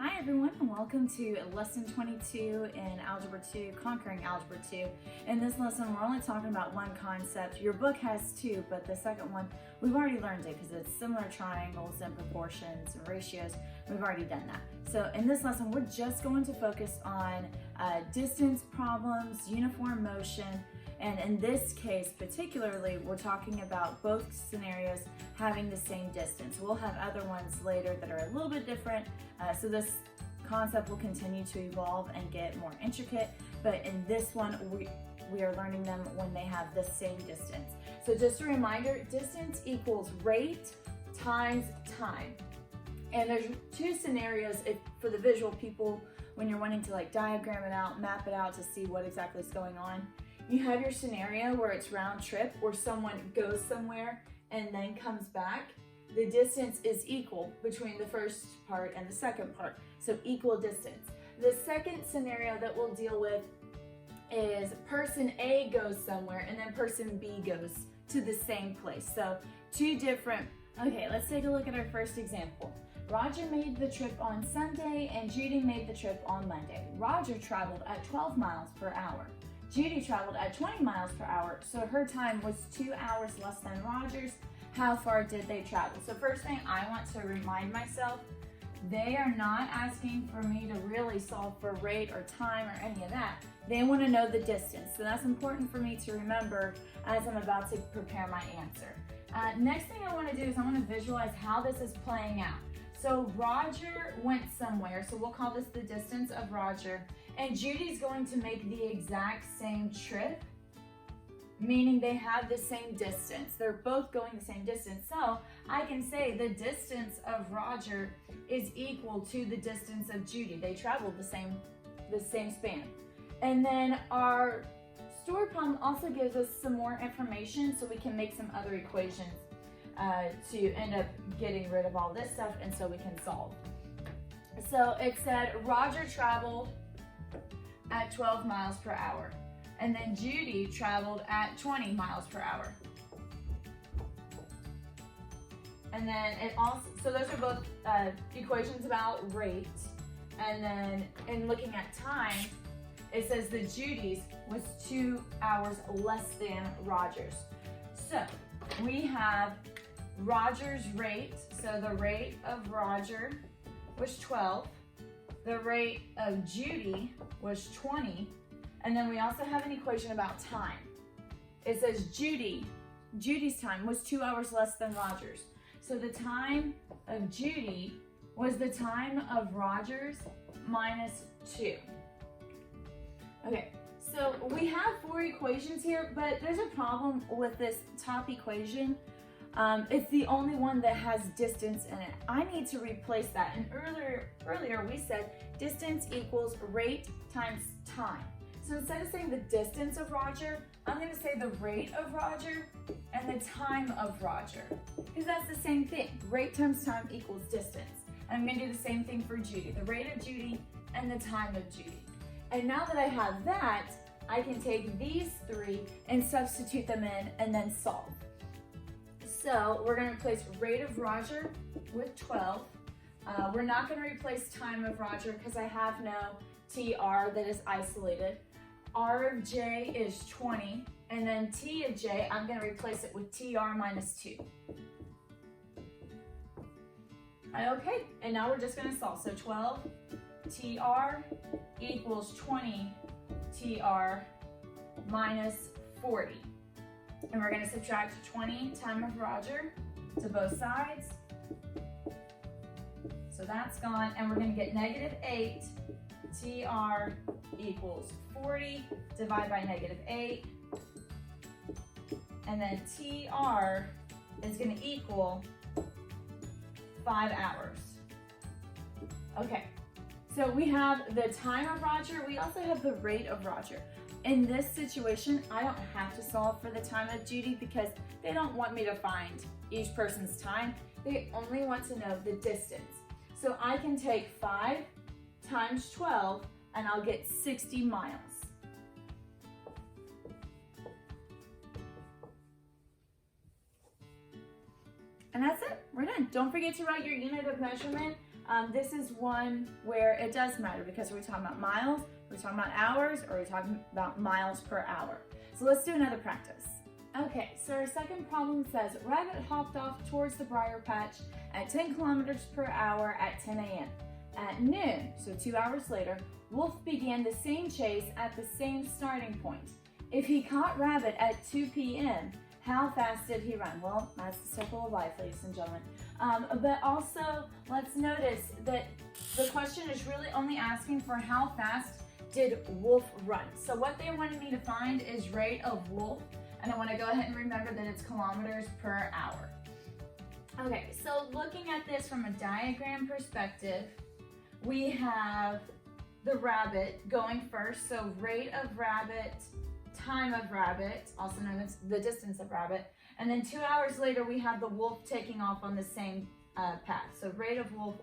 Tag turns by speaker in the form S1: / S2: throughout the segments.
S1: Hi everyone, and welcome to lesson 22 in Algebra 2, Conquering Algebra 2. In this lesson, we're only talking about one concept. Your book has two, but the second one, we've already learned it because it's similar triangles and proportions and ratios. We've already done that. So in this lesson, we're just going to focus on distance problems, uniform motion, and in this case particularly, we're talking about both scenarios having the same distance. We'll have other ones later that are a little bit different, so this concept will continue to evolve and get more intricate, but in this one, we are learning them when they have the same distance. So just a reminder, distance equals rate times time. And there's two scenarios for the visual people when you're wanting to like diagram it out, map it out to see what exactly is going on. You have your scenario where it's round trip, where someone goes somewhere and then comes back. The distance is equal between the first part and the second part, so equal distance. The second scenario that we'll deal with is person A goes somewhere and then person B goes to the same place. So two different, okay, let's take a look at our first example. Roger made the trip on Sunday and Judy made the trip on Monday. Roger traveled at 12 miles per hour. Judy traveled at 20 miles per hour, so her time was 2 hours less than Roger's. How far did they travel? So first thing I want to remind myself, they are not asking for me to really solve for rate or time or any of that. They want to know the distance. So that's important for me to remember as I'm about to prepare my answer. Next thing I want to do is I want to visualize how this is playing out. So Roger went somewhere, so we'll call this the distance of Roger, and Judy's going to make the exact same trip, meaning they have the same distance. They're both going the same distance. So I can say the distance of Roger is equal to the distance of Judy. They traveled the same span. And then our story problem also gives us some more information so we can make some other equations to end up getting rid of all this stuff and so we can solve. So it said Roger traveled at 12 miles per hour. And then Judy traveled at 20 miles per hour. And then it also, so those are both equations about rate. And then in looking at time, it says that Judy's was 2 hours less than Roger's. So we have Roger's rate. So the rate of Roger was 12. The rate of Judy was 20. And then we also have an equation about time. It says Judy's time was 2 hours less than Roger's. So the time of Judy was the time of Roger's minus 2. Okay, so we have four equations here, but there's a problem with this top equation. It's the only one that has distance in it. I need to replace that. And earlier we said distance equals rate times time. So instead of saying the distance of Roger, I'm going to say the rate of Roger and the time of Roger, because that's the same thing. Rate times time equals distance. And I'm going to do the same thing for Judy, the rate of Judy and the time of Judy. And now that I have that, I can take these three and substitute them in and then solve. So we're going to replace rate of Roger with 12. We're not going to replace time of Roger because I have no TR that is isolated. R of J is 20, and then T of J, I'm going to replace it with TR minus 2. Okay, and now we're just going to solve. So 12 TR equals 20 TR minus 40. And we're going to subtract 20 time of Roger to both sides. So that's gone, and we're going to get negative 8 TR equals 40, divide by negative 8, and then TR is going to equal 5 hours. Okay, so we have the time of Roger, we also have the rate of Roger. In this situation, I don't have to solve for the time of Judy because they don't want me to find each person's time. They only want to know the distance. So I can take 5 times 12 and I'll get 60 miles. And that's it, we're done. Don't forget to write your unit of measurement This is one where it does matter because we're talking about miles, we're talking about hours, or we're talking about miles per hour. So let's do another practice. Okay, so our second problem says, rabbit hopped off towards the briar patch at 10 kilometers per hour at 10 a.m. At noon, so 2 hours later, wolf began the same chase at the same starting point. If he caught rabbit at 2 p.m., how fast did he run? Well, that's the circle of life, ladies and gentlemen. But also, let's notice that the question is really only asking for how fast did wolf run. So what they wanted me to find is rate of wolf, and I want to go ahead and remember that it's kilometers per hour. Okay, so looking at this from a diagram perspective, we have the rabbit going first, so rate of rabbit, time of rabbit, also known as the distance of rabbit, and then 2 hours later we have the wolf taking off on the same path, so rate of wolf,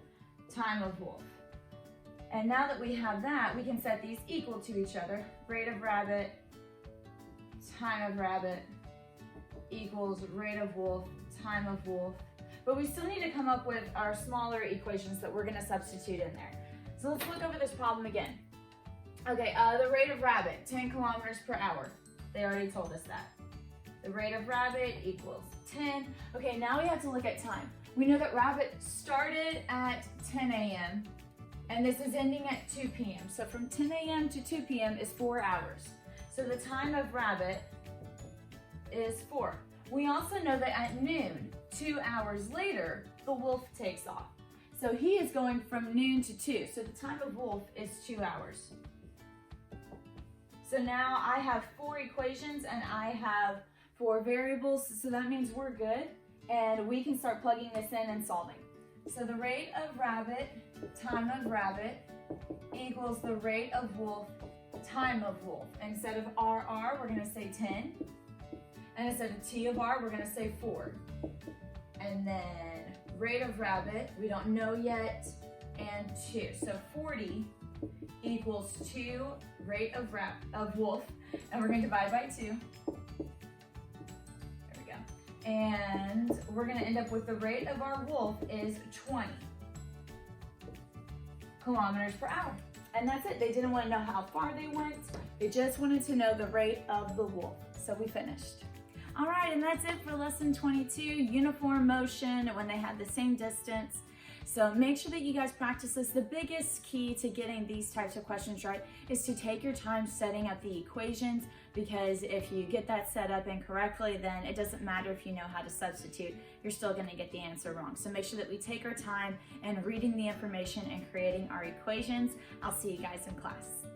S1: time of wolf. And now that we have that, we can set these equal to each other. Rate of rabbit, time of rabbit equals rate of wolf, time of wolf. But we still need to come up with our smaller equations that we're going to substitute in there. So let's look over this problem again. Okay, the rate of rabbit, 10 kilometers per hour. They already told us that. The rate of rabbit equals 10. Okay, now we have to look at time. We know that rabbit started at 10 a.m. and this is ending at 2 p.m. So from 10 a.m. to 2 p.m. is 4 hours. So the time of rabbit is 4. We also know that at noon, 2 hours later, the wolf takes off. So he is going from noon to 2. So the time of wolf is 2 hours. So now I have 4 equations and I have 4 variables. So that means we're good and we can start plugging this in and solving. So the rate of rabbit, time of rabbit equals the rate of wolf, time of wolf. Instead of RR, we're going to say 10. And instead of T of R, we're going to say 4. And then rate of rabbit, we don't know yet, and 2. So 40 equals 2 rate of wolf, and we're going to divide by 2. There we go. And we're going to end up with the rate of our wolf is 20 kilometers per hour. And that's it. They didn't want to know how far they went. They just wanted to know the rate of the wolf. So we finished. All right, and that's it for lesson 22, uniform motion when they had the same distance. So make sure that you guys practice this. The biggest key to getting these types of questions right is to take your time setting up the equations, because if you get that set up incorrectly, then it doesn't matter if you know how to substitute, you're still going to get the answer wrong. So make sure that we take our time in reading the information and creating our equations. I'll see you guys in class.